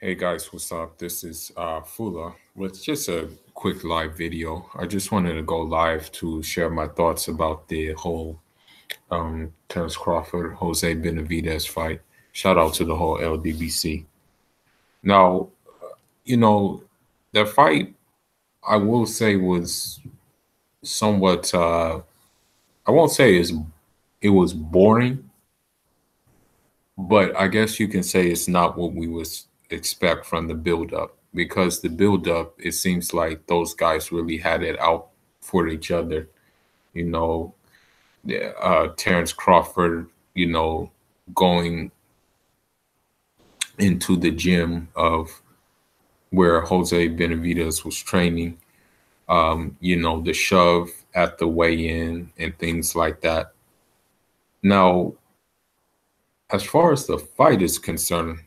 Hey guys, what's up? This is Fula with just a quick live video. I just wanted to go live to share my thoughts about the whole Terrance Crawford, Jose Benavidez fight. Shout out to the whole LDBC. Now, you know, the fight I will say was somewhat I won't say it was boring, but I guess you can say it's not what we was expect from the build up because the build up it seems like those guys really had it out for each other. You know, Terrance Crawford, going into the gym of where Jose Benavidez was training. The shove at the weigh-in and things like that. Now, as far as the fight is concerned,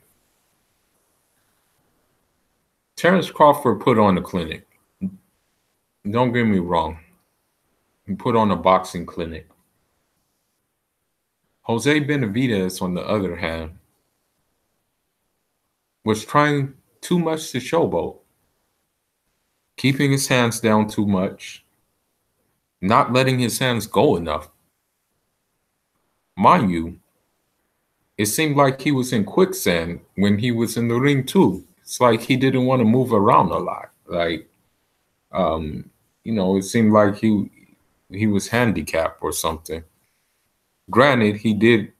Terrance Crawford put on a clinic. Don't get me wrong. He put on a boxing clinic. Jose Benavidez, on the other hand, was trying too much to showboat, keeping his hands down too much, not letting his hands go enough. Mind you, it seemed like he was in quicksand when he was in the ring too. It's like he didn't want to move around a lot. It seemed like he was handicapped or something. Granted, he did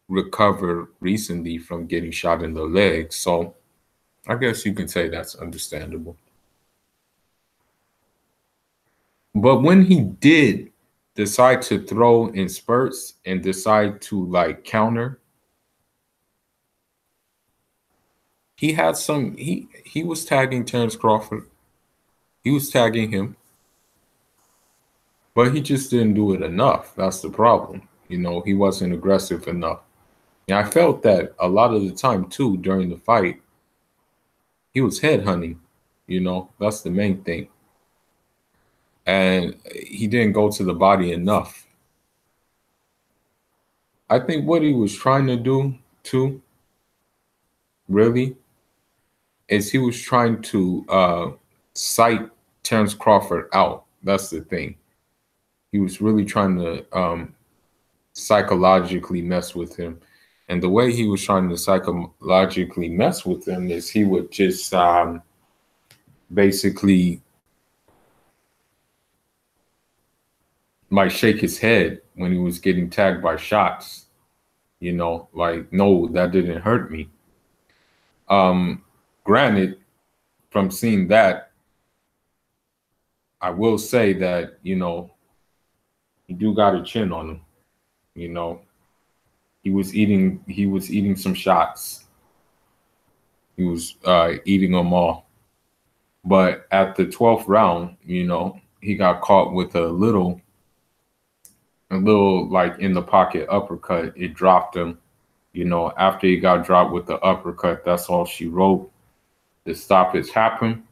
recover recently from getting shot in the leg, so I guess you can say that's understandable. But when he did decide to throw in spurts and decide to counter, he had some he was tagging Terrance Crawford. He was tagging him. But he just didn't do it enough. That's the problem. He wasn't aggressive enough. And I felt that a lot of the time too during the fight, he was headhunting. That's the main thing. And he didn't go to the body enough. I think what he was trying to do too, really, is he was trying to psych Terrance Crawford out. That's the thing. He was really trying to psychologically mess with him. And the way he was trying to psychologically mess with him is he would just basically might shake his head when he was getting tagged by shots. No, that didn't hurt me. Granted, from seeing that, I will say that, he do got a chin on him. He was eating some shots. He was eating them all. But at the 12th round, he got caught with a little like in the pocket uppercut. It dropped him. After he got dropped with the uppercut, that's all she wrote. The stoppage happened.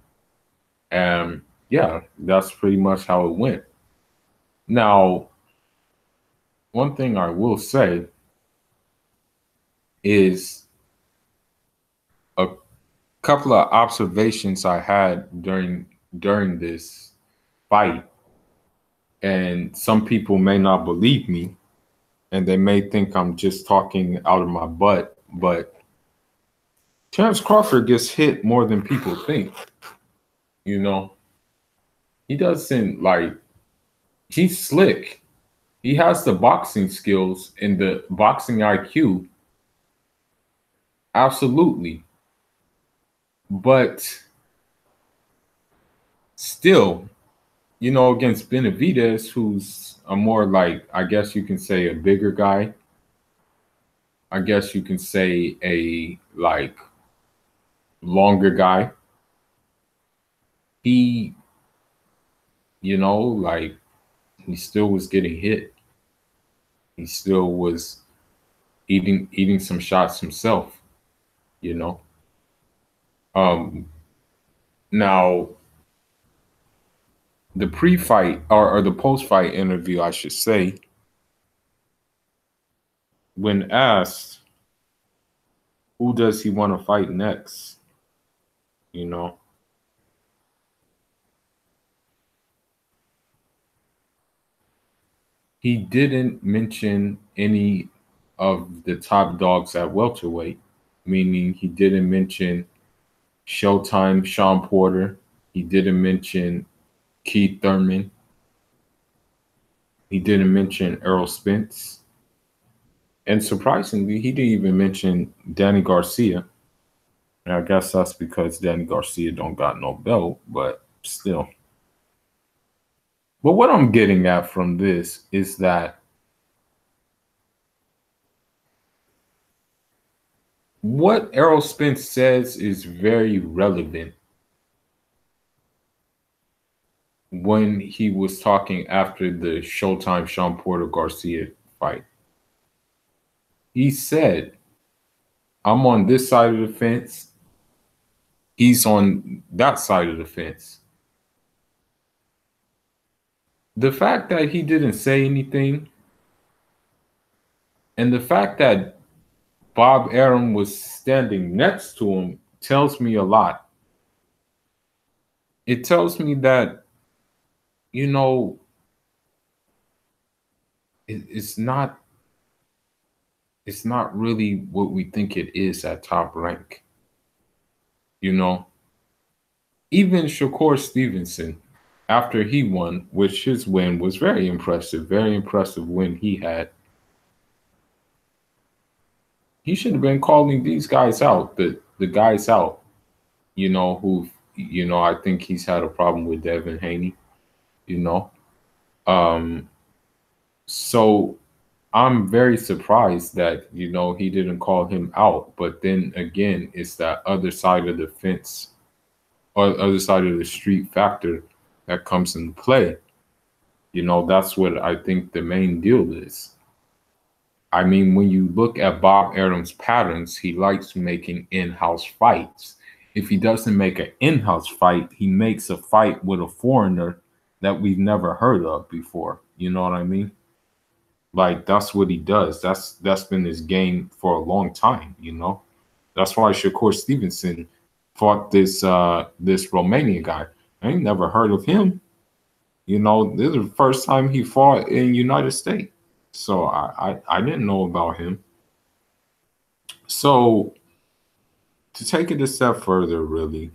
And yeah, that's pretty much how it went. Now, one thing I will say is a couple of observations I had during this fight, and some people may not believe me, and they may think I'm just talking out of my butt, but Terrance Crawford gets hit more than people think. He doesn't he's slick. He has the boxing skills and the boxing IQ. Absolutely. But still, against Benavidez, who's a more I guess you can say a bigger guy. I guess you can say a longer guy. He, he still was getting hit. He still was eating some shots himself, Now, the pre-fight or the post-fight interview, I should say, when asked Who does he want to fight next? You know, he didn't mention any of the top dogs at welterweight, meaning he didn't mention Showtime Sean Porter. He didn't mention Keith Thurman. He didn't mention Errol Spence. And surprisingly, he didn't even mention Danny Garcia. And I guess that's because Danny Garcia don't got no belt, but still. But what I'm getting at from this is that what Errol Spence says is very relevant when he was talking after the Showtime Sean Porter Garcia fight. He said, I'm on this side of the fence. He's on that side of the fence. The fact that he didn't say anything and the fact that Bob Arum was standing next to him tells me a lot. It tells me that, you know, it's not really what we think it is at Top Rank. You know, even Shakur Stevenson, after he won, which his win was very impressive win he had. He should have been calling these guys out, the guys out, you know, who, you know, I think he's had a problem with Devin Haney, you know. So I'm very surprised that, you know, he didn't call him out. But then again, it's that other side of the fence or other side of the street factor that comes into play. You know, that's what I think the main deal is. I mean, when you look at Bob Arum's patterns, he likes making in-house fights. If he doesn't make an in-house fight, he makes a fight with a foreigner that we've never heard of before. You know what I mean? Like, that's what he does. That's been his game for a long time, you know? That's why Shakur Stevenson fought this Romanian guy. I ain't never heard of him. You know, this is the first time he fought in United States. So I didn't know about him. So to take it a step further, really,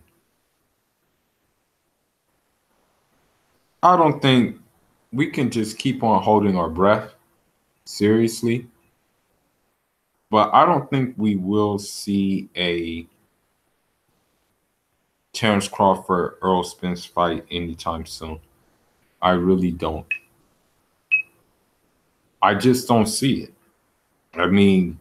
I don't think we can just keep on holding our breath, seriously. But I don't think we will see a Terrance Crawford Errol Spence fight anytime soon. I really don't. I just don't see it. I mean,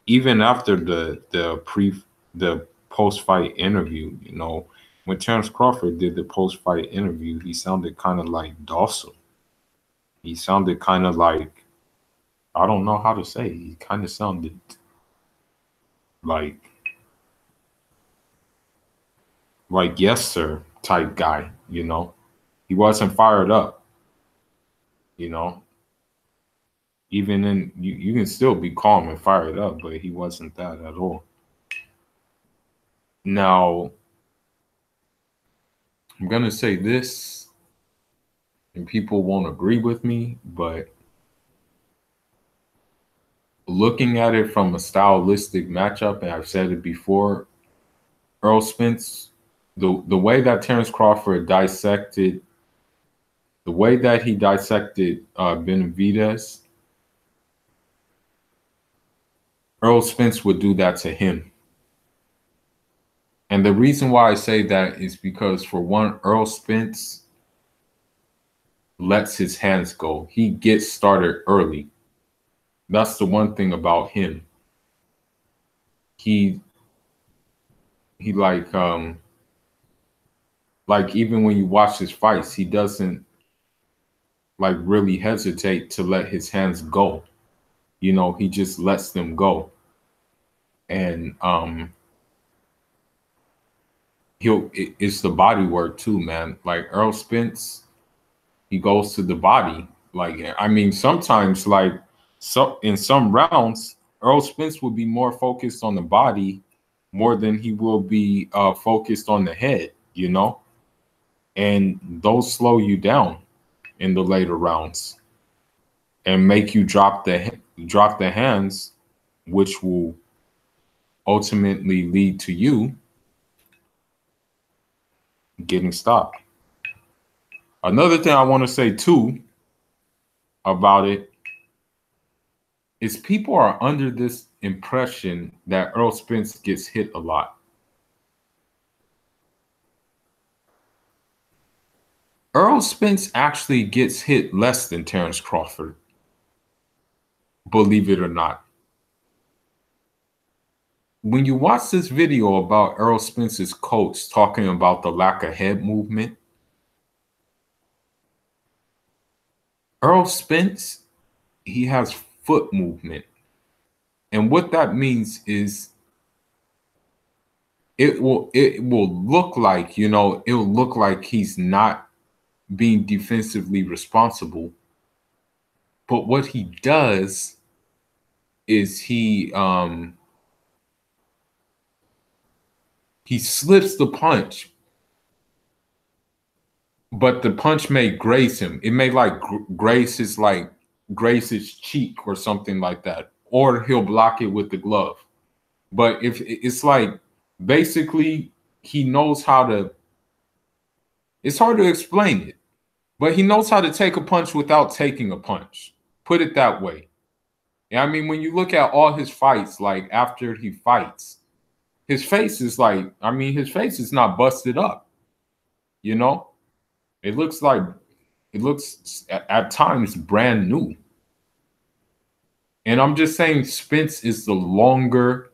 even after the post fight interview, you know, when Terrance Crawford did the post fight interview, he sounded kind of like docile. He sounded kind of like, I don't know how to say. He kind of sounded like yes sir type guy, you know. He wasn't fired up, you know. Even in you can still be calm and fired up, but he wasn't that at all. Now, I'm gonna say this, and people won't agree with me, but looking at it from a stylistic matchup, and I've said it before, Errol Spence, the way that Terrance Crawford dissected, the way that he dissected Benavidez, Errol Spence would do that to him. And the reason why I say that is because, for one, Errol Spence lets his hands go. He gets started early. That's the one thing about him. He like even when you watch his fights, he doesn't like really hesitate to let his hands go. You know, he just lets them go. And it's the body work too, man. Like Errol Spence, he goes to the body. Like, I mean, sometimes, like, so in some rounds, Errol Spence would be more focused on the body more than he will be focused on the head, and those slow you down in the later rounds and make you drop the hands, which will ultimately lead to you getting stopped. Another thing I want to say too about it is people are under this impression that Errol Spence gets hit a lot. Errol Spence actually gets hit less than Terrance Crawford, believe it or not. When you watch this video about Errol Spence's coach talking about the lack of head movement, Errol Spence, he has foot movement. And what that means is it will look like, it'll look like he's not being defensively responsible. But what he does is he slips the punch, but the punch may graze him. It may graze his cheek or something like that, or he'll block it with the glove. But if it's like basically he knows how to. It's hard to explain it, but he knows how to take a punch without taking a punch. Put it that way. I mean, when you look at all his fights, like after he fights, his face is his face is not busted up. It looks at times brand new. And I'm just saying Spence is the longer,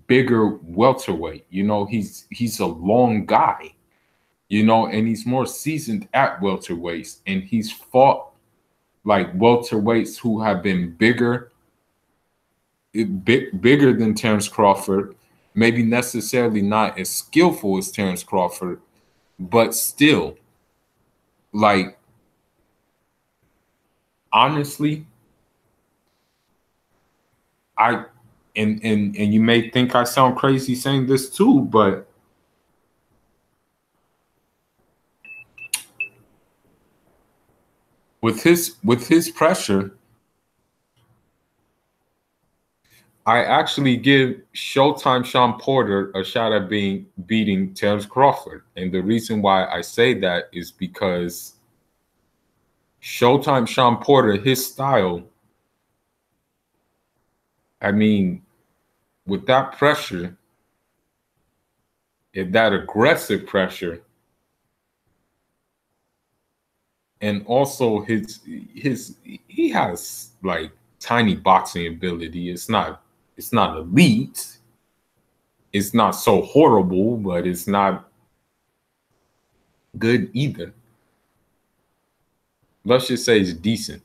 bigger welterweight. He's a long guy, and he's more seasoned at welterweights. And he's fought like welterweights who have been bigger than Terrance Crawford, maybe necessarily not as skillful as Terrance Crawford, but still, like, honestly, and you may think I sound crazy saying this too, but with his pressure, I actually give Showtime Sean Porter a shot at beating Terrance Crawford. And the reason why I say that is because Showtime Sean Porter, his style, I mean, with that pressure, that aggressive pressure, and also he has like tiny boxing ability. It's not elite. It's not so horrible, but it's not good either. Let's just say it's decent.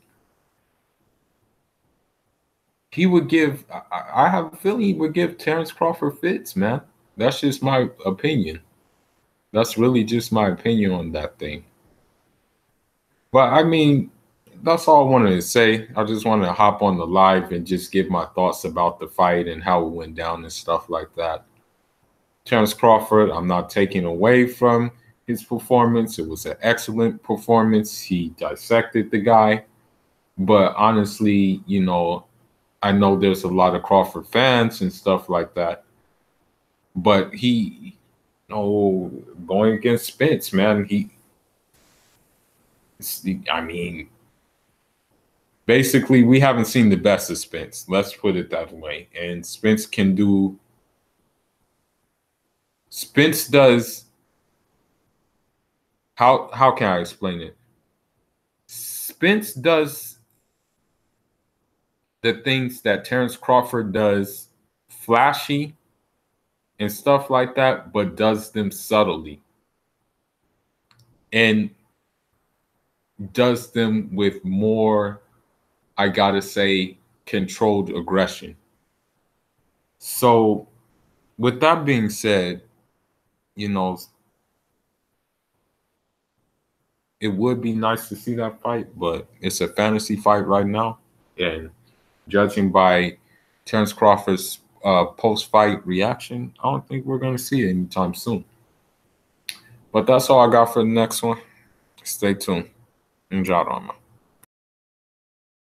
He would give, I have a feeling he would give Terrance Crawford fits, man. That's just my opinion. That's really just my opinion on that thing. But I mean, that's all I wanted to say. I just wanted to hop on the live and just give my thoughts about the fight and how it went down and stuff like that. Terrance Crawford, I'm not taking away from his performance. It was an excellent performance. He dissected the guy. But honestly, I know there's a lot of Crawford fans and stuff like that. But going against Spence, man, basically, we haven't seen the best of Spence. Let's put it that way. And Spence does. How can I explain it? Spence does the things that Terrance Crawford does flashy and stuff like that, but does them subtly. And does them with more, I gotta say, controlled aggression. So with that being said, it would be nice to see that fight, but it's a fantasy fight right now. And judging by Terrance Crawford's post-fight reaction, I don't think we're going to see it anytime soon. But that's all I got for the next one. Stay tuned. Enjoy, Rama.